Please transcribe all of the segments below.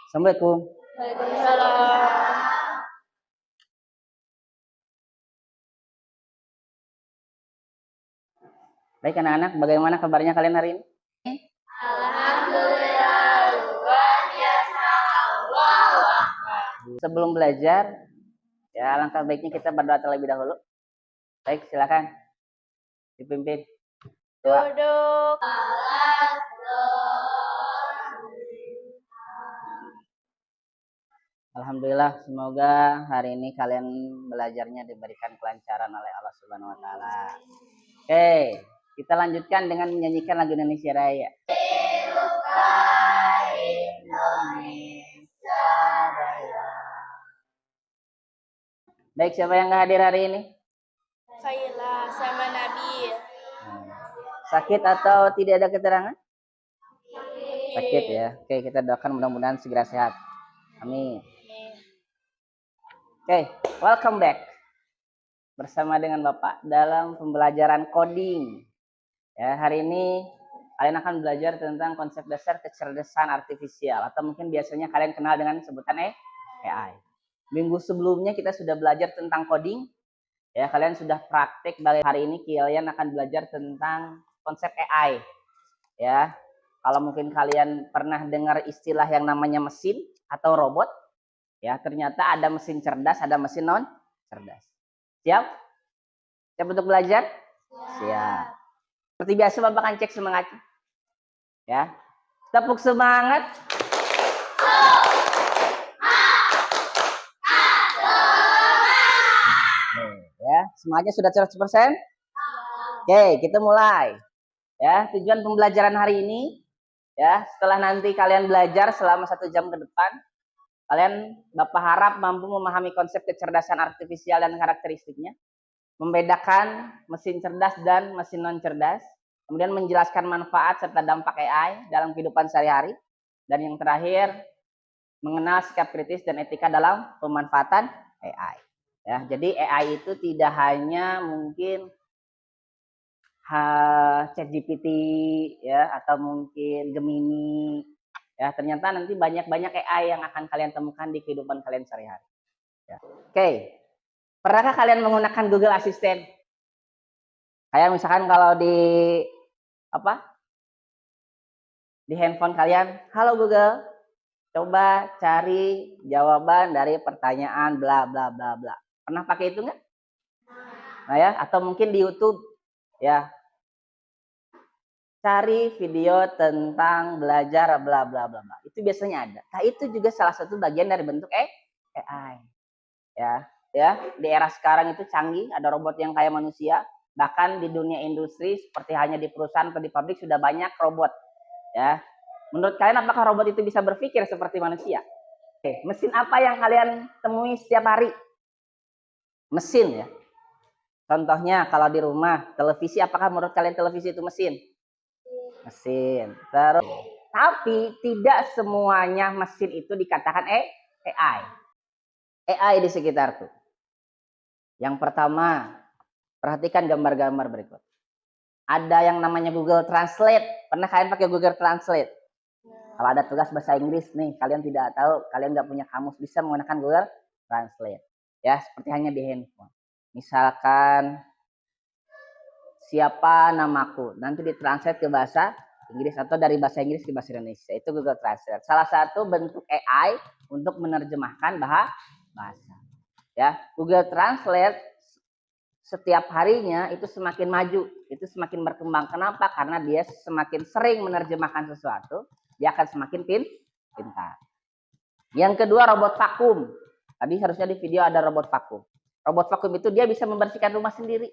Assalamualaikum. Waalaikumsalam. Baik anak-anak, bagaimana kabarnya kalian hari ini? Alhamdulillah, luar biasa. Allahu Akbar. Sebelum belajar, ya alangkah baiknya kita berdoa terlebih dahulu. Baik, silakan dipimpin. Doa. Duduk. Alhamdulillah, semoga hari ini kalian belajarnya diberikan kelancaran oleh Allah Subhanahu wa taala. Oke, kita lanjutkan dengan menyanyikan lagu Indonesia Raya. Indonesia Raya. Baik, siapa yang nggak hadir hari ini? Kailah sama Nabi. Sakit atau tidak ada keterangan? Sakit ya. Oke, kita doakan mudah-mudahan segera sehat. Amin. Oke, welcome back bersama dengan Bapak dalam pembelajaran coding. Ya, hari ini kalian akan belajar tentang konsep dasar kecerdasan artifisial atau mungkin biasanya kalian kenal dengan sebutan AI. Minggu sebelumnya kita sudah belajar tentang coding. Ya, kalian sudah praktik. Hari ini kalian akan belajar tentang konsep AI. Ya, kalau mungkin kalian pernah dengar istilah yang namanya mesin atau robot, ya ternyata ada mesin cerdas, ada mesin non cerdas. Siap? Siap untuk belajar? Siap. Seperti biasa Bapak akan cek semangatnya. Ya, tepuk semangat. Ya, semangatnya sudah 100%? Oke, kita mulai. Ya, tujuan pembelajaran hari ini, ya setelah nanti kalian belajar selama 1 jam ke depan, kalian Bapak harap mampu memahami konsep kecerdasan artifisial dan karakteristiknya, membedakan mesin cerdas dan mesin non cerdas, kemudian menjelaskan manfaat serta dampak AI dalam kehidupan sehari-hari, dan yang terakhir mengenal sikap kritis dan etika dalam pemanfaatan AI. Ya, jadi AI itu tidak hanya mungkin ChatGPT ya atau mungkin Gemini ya, ternyata nanti banyak AI yang akan kalian temukan di kehidupan kalian sehari-hari. Ya. Oke, pernahkah kalian menggunakan Google Assistant? Kayak misalkan kalau di handphone kalian, halo Google, coba cari jawaban dari pertanyaan bla bla bla bla. Pernah pakai itu nggak? Nah ya, atau mungkin di YouTube ya, cari video tentang belajar bla bla bla bla. Itu biasanya ada. Nah, itu juga salah satu bagian dari bentuk AI. Ya, di era sekarang itu canggih, ada robot yang kayak manusia. Bahkan di dunia industri seperti hanya di perusahaan atau di pabrik sudah banyak robot. Ya. Menurut kalian apakah robot itu bisa berpikir seperti manusia? Oke, mesin apa yang kalian temui setiap hari? Mesin ya. Contohnya kalau di rumah, televisi, apakah menurut kalian televisi itu mesin? Mesin. Terus, tapi tidak semuanya mesin itu dikatakan AI. AI di sekitarku. Yang pertama, perhatikan gambar-gambar berikut. Ada yang namanya Google Translate. Pernah kalian pakai Google Translate? Kalau ada tugas bahasa Inggris nih, kalian tidak tahu, kalian nggak punya kamus, bisa menggunakan Google Translate. Ya, seperti hanya di handphone. Misalkan siapa namaku, nanti ditranslate ke bahasa Inggris atau dari bahasa Inggris ke bahasa Indonesia. Itu Google Translate. Salah satu bentuk AI untuk menerjemahkan bahasa. Ya, Google Translate setiap harinya itu semakin maju, itu semakin berkembang. Kenapa? Karena dia semakin sering menerjemahkan sesuatu, dia akan semakin pintar. Yang kedua, robot vakum. Tadi harusnya di video ada robot vakum. Robot vakum itu dia bisa membersihkan rumah sendiri.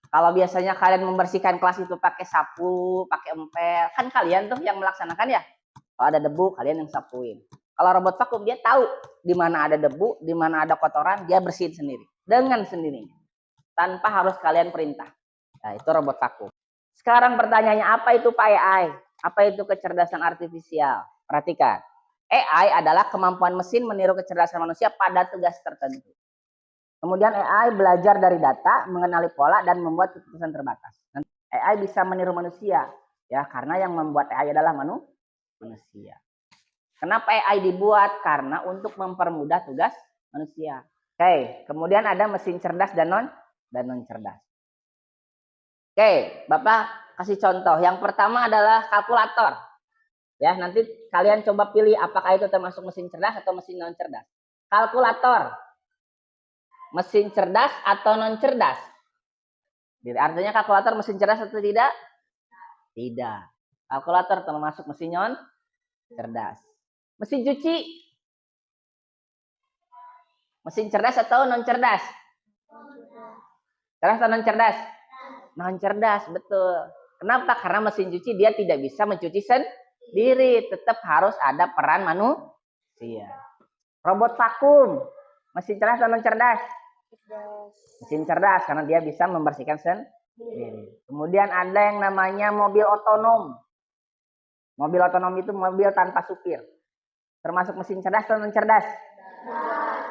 Kalau biasanya kalian membersihkan kelas itu pakai sapu, pakai empel, kan kalian tuh yang melaksanakan ya. Kalau ada debu, kalian yang sapuin. Kalau robot vakum dia tahu di mana ada debu, di mana ada kotoran, dia bersihin sendiri dengan sendirinya, tanpa harus kalian perintah. Nah, itu robot vakum. Sekarang pertanyaannya, apa itu AI? Apa itu kecerdasan artifisial? Perhatikan. AI adalah kemampuan mesin meniru kecerdasan manusia pada tugas tertentu. Kemudian AI belajar dari data, mengenali pola, dan membuat keputusan terbatas. AI bisa meniru manusia, ya, karena yang membuat AI adalah manusia. Kenapa AI dibuat? Karena untuk mempermudah tugas manusia. Oke, kemudian ada mesin cerdas dan non cerdas. Oke, Bapak kasih contoh. Yang pertama adalah kalkulator. Ya, nanti kalian coba pilih apakah itu termasuk mesin cerdas atau mesin non cerdas. Kalkulator, mesin cerdas atau non cerdas? Jadi artinya kalkulator mesin cerdas atau tidak? Tidak. Kalkulator termasuk mesin non cerdas. Mesin cuci, mesin cerdas atau non cerdas? Cerdas atau non cerdas? Non cerdas, betul. Kenapa? Karena mesin cuci dia tidak bisa mencuci sendiri, tetap harus ada peran manusia. Robot vakum, mesin cerdas atau non cerdas? Mesin cerdas karena dia bisa membersihkan sendiri. Kemudian ada yang namanya mobil otonom. Mobil otonom itu mobil tanpa supir. Termasuk mesin cerdas atau non cerdas?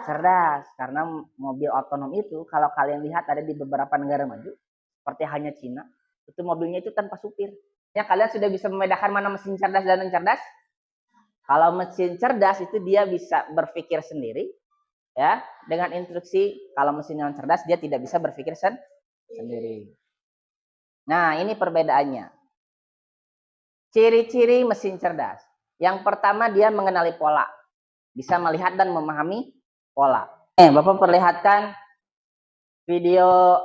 Cerdas, karena mobil otonom itu kalau kalian lihat ada di beberapa negara maju, seperti halnya Cina, itu mobilnya itu tanpa supir. Ya, kalian sudah bisa membedakan mana mesin cerdas dan non cerdas? Kalau mesin cerdas itu dia bisa berpikir sendiri, ya, dengan instruksi. Kalau mesin non cerdas dia tidak bisa berpikir sendiri. Nah, ini perbedaannya. Ciri-ciri mesin cerdas. Yang pertama dia mengenali pola. Bisa melihat dan memahami pola. Bapak perlihatkan video.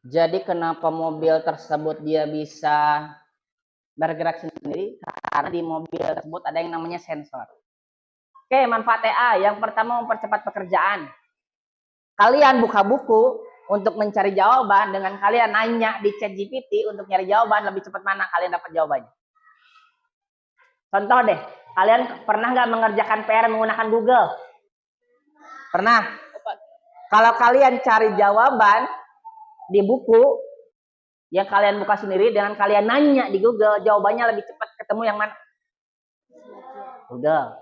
Jadi kenapa mobil tersebut dia bisa bergerak sendiri? Karena di mobil tersebut ada yang namanya sensor. Oke, manfaat AI. Yang pertama mempercepat pekerjaan. Kalian buka buku untuk mencari jawaban dengan kalian nanya di ChatGPT untuk nyari jawaban, lebih cepat mana kalian dapat jawabannya? Contoh deh, kalian pernah nggak mengerjakan PR menggunakan Google? Pernah? Kalau kalian cari jawaban di buku yang kalian buka sendiri dengan kalian nanya di Google, jawabannya lebih cepat ketemu yang mana? Google.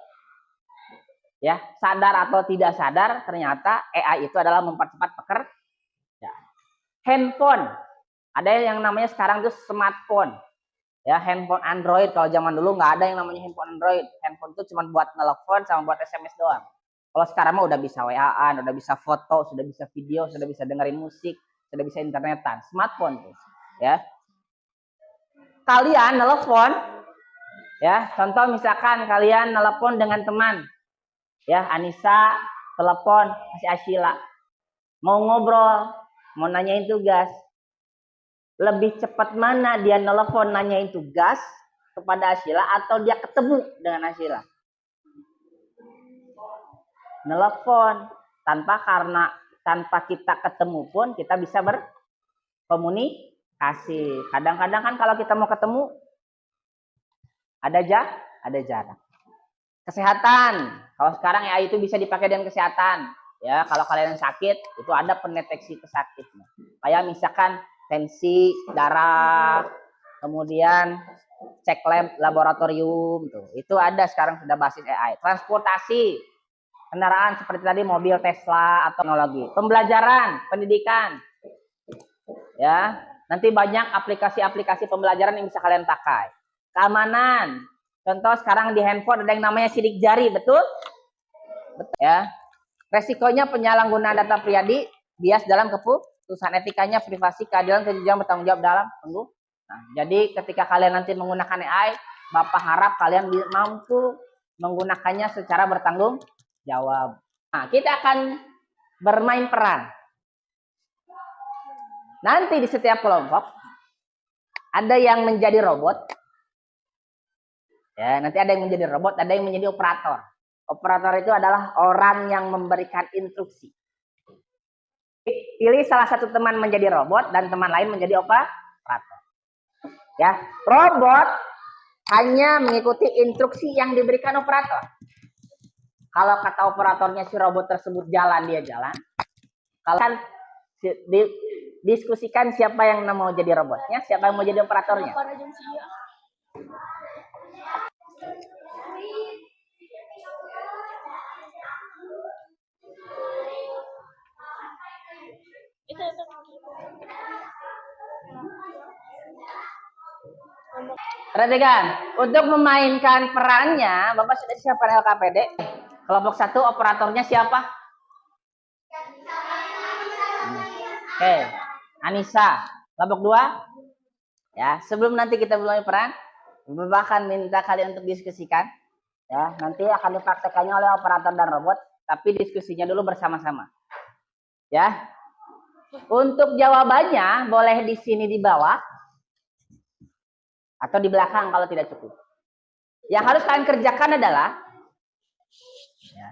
Ya, sadar atau tidak sadar, ternyata AI itu adalah mempercepat pekerjaan. Handphone, ada yang namanya sekarang itu smartphone. Ya, handphone Android. Kalau zaman dulu nggak ada yang namanya handphone Android. Handphone itu cuma buat telepon sama buat SMS doang. Kalau sekarang mah udah bisa WA-an, udah bisa foto, sudah bisa video, sudah bisa dengerin musik, sudah bisa internetan. Smartphone tuh, ya. Kalian nelpon, ya. Contoh misalkan kalian nelpon dengan teman, ya, Anissa telepon masih Ashila, mau ngobrol, mau nanyain tugas. Lebih cepat mana dia nelpon nanyain tugas kepada Ashila atau dia ketemu dengan Ashila? Nelpon. Tanpa kita ketemu pun kita bisa berkomunikasi. Kadang-kadang kan kalau kita mau ketemu ada jarak. Kesehatan. Kalau sekarang ya itu bisa dipakai dengan kesehatan. Ya, kalau kalian sakit itu ada pendeteksi kesakitnya. Kayak misalkan tensi darah, kemudian cek lab laboratorium tuh. Itu ada sekarang sudah basis AI. Transportasi. Kendaraan seperti tadi mobil Tesla atau teknologi. Pembelajaran, pendidikan. Ya, nanti banyak aplikasi-aplikasi pembelajaran yang bisa kalian pakai. Keamanan. Contoh sekarang di handphone ada yang namanya sidik jari, betul? Betul ya. Resikonya penyalahgunaan data pribadi, bias dalam keputusan, etikanya, privasi, keadilan, kejujuran, bertanggung jawab dalam penggunaan. Nah, jadi ketika kalian nanti menggunakan AI, Bapak harap kalian mampu menggunakannya secara bertanggung jawab. Nah, kita akan bermain peran. Nanti di setiap kelompok ada yang menjadi robot. Ya, nanti ada yang menjadi robot, ada yang menjadi operator. Operator itu adalah orang yang memberikan instruksi. Pilih salah satu teman menjadi robot dan teman lain menjadi operator. Ya, robot hanya mengikuti instruksi yang diberikan operator. Kalau kata operatornya si robot tersebut jalan, dia jalan. Kalau kan diskusikan siapa yang mau jadi robotnya, siapa yang mau jadi operatornya. Perhatikan, untuk memainkan perannya, Bapak sudah siapkan LKPD. Kelompok 1 operatornya siapa? Oke, Anissa. Kelompok 2, ya. Sebelum nanti kita mulai peran, Bapak akan minta kalian untuk diskusikan. Ya, nanti akan dipraktekannya oleh operator dan robot, tapi diskusinya dulu bersama-sama. Ya. Untuk jawabannya boleh di sini di bawah atau di belakang kalau tidak cukup. Yang harus kalian kerjakan adalah ya,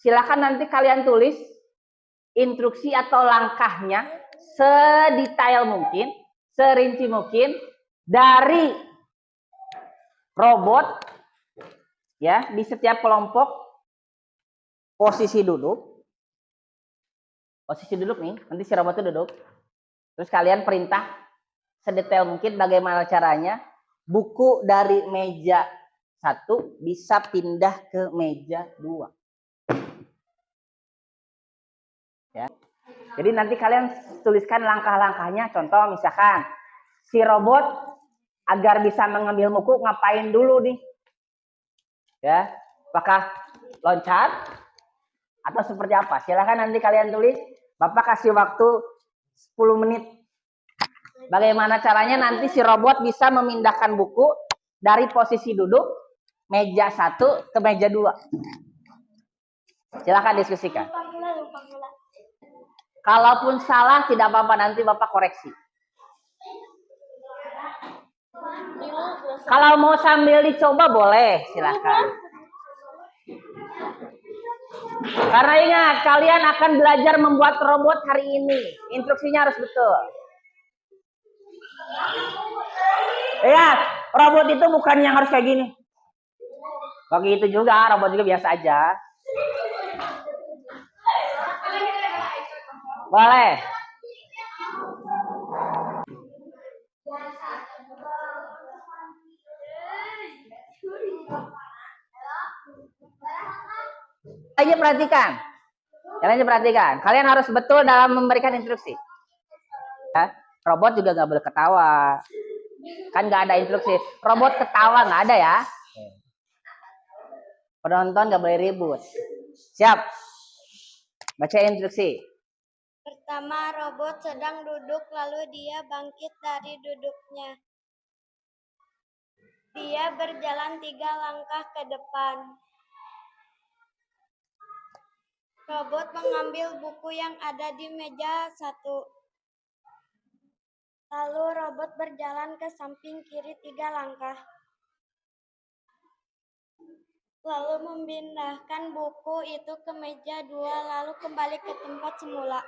silakan nanti kalian tulis instruksi atau langkahnya sedetail mungkin, serinci mungkin dari robot ya di setiap kelompok posisi duduk nih, nanti si robot itu duduk, terus kalian perintah sedetail mungkin bagaimana caranya buku dari meja 1 bisa pindah ke meja 2 ya. Jadi nanti kalian tuliskan langkah-langkahnya. Contoh misalkan si robot agar bisa mengambil buku ngapain dulu nih ya, apakah loncat atau seperti apa, silahkan nanti kalian tulis. Bapak kasih waktu 10 menit bagaimana caranya nanti si robot bisa memindahkan buku dari posisi duduk meja 1 ke meja 2. Silahkan diskusikan. Kalaupun salah tidak apa-apa, nanti Bapak koreksi. Kalau mau sambil dicoba boleh, silahkan. Karena ingat, kalian akan belajar membuat robot hari ini. Instruksinya harus betul. Ingat, robot itu bukan yang harus kayak gini. Bagi itu juga, robot juga biasa aja. Boleh. Aja perhatikan. Kalian perhatikan. Kalian harus betul dalam memberikan instruksi. Ya, robot juga nggak boleh ketawa. Kan nggak ada instruksi. Robot ketawa nggak ada ya. Penonton nggak boleh ribut. Siap. Baca instruksi. Pertama, robot sedang duduk lalu dia bangkit dari duduknya. Dia berjalan 3 langkah ke depan. Robot mengambil buku yang ada di meja 1. Lalu robot berjalan ke samping kiri 3 langkah. Lalu memindahkan buku itu ke meja 2 lalu kembali ke tempat semula.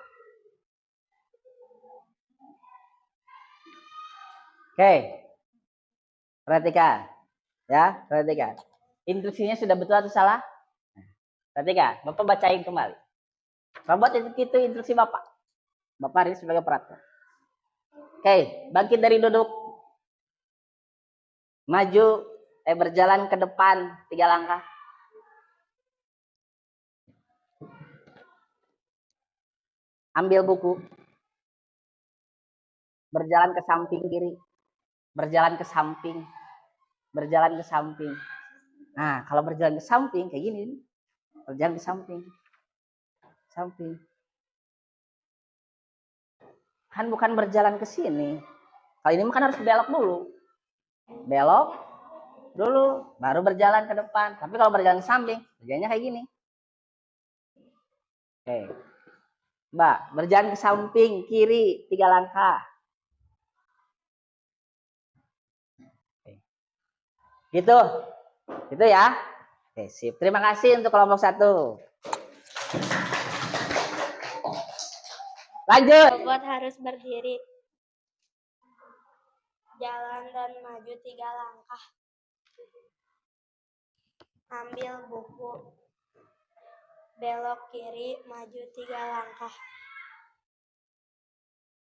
Oke. Perhatikan. Ya, perhatikan. Instruksinya sudah betul atau salah? Perhatikan, Bapak bacain kembali. Robot itu instruksi Bapak. Bapak ini sebagai operator. Oke, bangkit dari duduk. Maju, berjalan ke depan 3 langkah. Ambil buku. Berjalan ke samping kiri. Berjalan ke samping. Berjalan ke samping. Nah, kalau berjalan ke samping kayak gini. Berjalan ke samping. Samping. Kan bukan berjalan ke sini. Kali ini kan harus belok dulu. Belok dulu, baru berjalan ke depan. Tapi kalau berjalan ke samping, berjalannya kayak gini. Oke. Mbak, berjalan ke samping kiri 3 langkah. Oke. Gitu. Gitu ya. Oke, sip. Terima kasih untuk kelompok 1. Lanjut. Robot harus berdiri. Jalan dan maju 3 langkah. Ambil buku. Belok kiri, maju 3 langkah.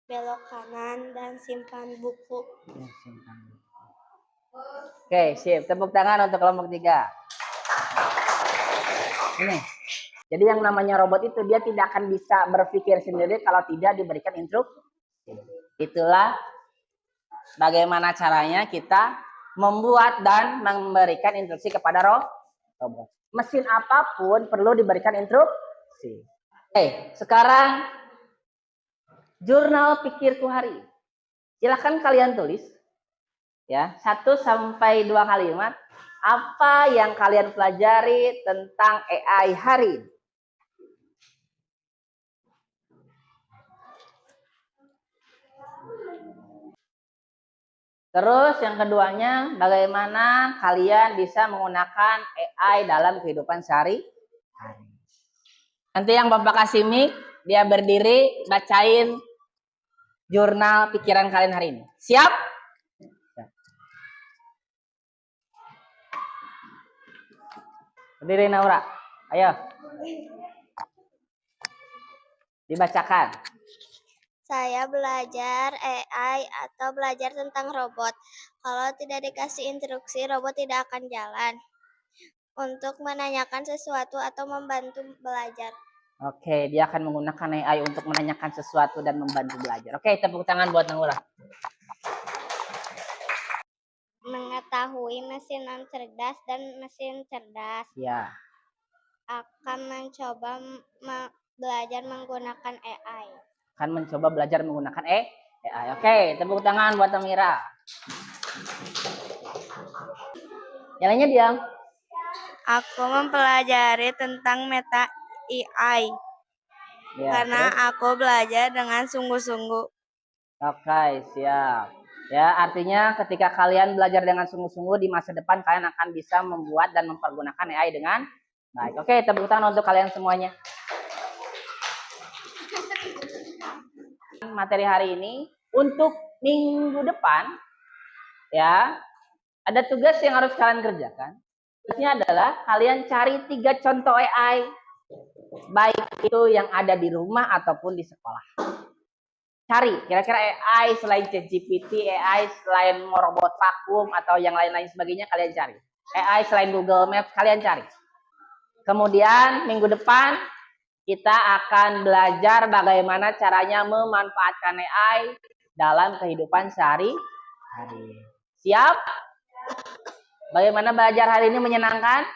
Belok kanan dan simpan buku. Oke, sip. Tepuk tangan untuk kelompok 3. Ini. Jadi yang namanya robot itu dia tidak akan bisa berpikir sendiri kalau tidak diberikan instruksi. Itulah bagaimana caranya kita membuat dan memberikan instruksi kepada robot. Mesin apapun perlu diberikan instruksi. Oke, sekarang jurnal pikirku hari. Silakan kalian tulis ya 1 sampai 2 kalimat apa yang kalian pelajari tentang AI hari ini. Terus yang keduanya, bagaimana kalian bisa menggunakan AI dalam kehidupan sehari-hari. Nanti yang Bapak kasih mic, dia berdiri bacain jurnal pikiran kalian hari ini. Siap? Berdiri Naura. Ayo. Dibacakan. Saya belajar AI atau belajar tentang robot. Kalau tidak dikasih instruksi, robot tidak akan jalan. Untuk menanyakan sesuatu atau membantu belajar. Oke, dia akan menggunakan AI untuk menanyakan sesuatu dan membantu belajar. Oke, tepuk tangan buat Naura. Mengetahui mesin non cerdas dan mesin cerdas. Ya. Akan mencoba belajar menggunakan AI. Akan mencoba belajar menggunakan AI. Oke, tepuk tangan buat Amira. Yang lainnya diam. Aku mempelajari tentang meta AI. Ya, karena terus? aku belajar dengan sungguh-sungguh. Oke, siap. Ya, artinya ketika kalian belajar dengan sungguh-sungguh di masa depan kalian akan bisa membuat dan mempergunakan AI dengan baik. Oke, tepuk tangan untuk kalian semuanya. Materi hari ini untuk minggu depan ya ada tugas yang harus kalian kerjakan. Tugasnya adalah kalian cari 3 contoh AI baik itu yang ada di rumah ataupun di sekolah. Cari kira-kira AI selain ChatGPT, AI selain robot vakum atau yang lain-lain sebagainya kalian cari. AI selain Google Maps kalian cari. Kemudian minggu depan kita akan belajar bagaimana caranya memanfaatkan AI dalam kehidupan sehari-hari. Siap? Bagaimana belajar hari ini menyenangkan?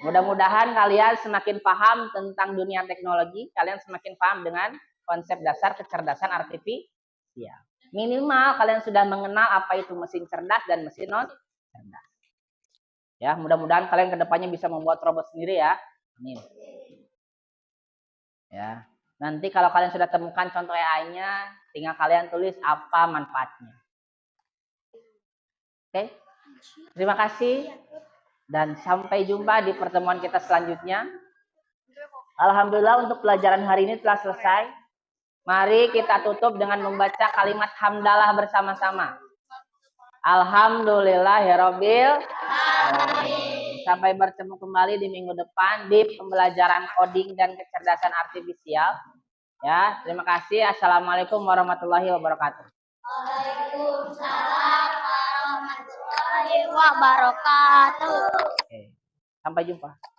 Mudah-mudahan kalian semakin paham tentang dunia teknologi, kalian semakin paham dengan konsep dasar kecerdasan artifisial. Minimal kalian sudah mengenal apa itu mesin cerdas dan mesin non cerdas. Ya, mudah-mudahan kalian kedepannya bisa membuat robot sendiri ya. Amin. Ya, nanti kalau kalian sudah temukan contoh AI-nya, tinggal kalian tulis apa manfaatnya. Oke, terima kasih dan sampai jumpa di pertemuan kita selanjutnya. Alhamdulillah untuk pelajaran hari ini telah selesai. Mari kita tutup dengan membaca kalimat hamdalah bersama-sama. Alhamdulillahirabbil alamin. Sampai bertemu kembali di minggu depan di pembelajaran coding dan kecerdasan artifisial. Ya, terima kasih. Assalamualaikum warahmatullahi wabarakatuh. Waalaikumsalam warahmatullahi wabarakatuh. Oke. Sampai jumpa.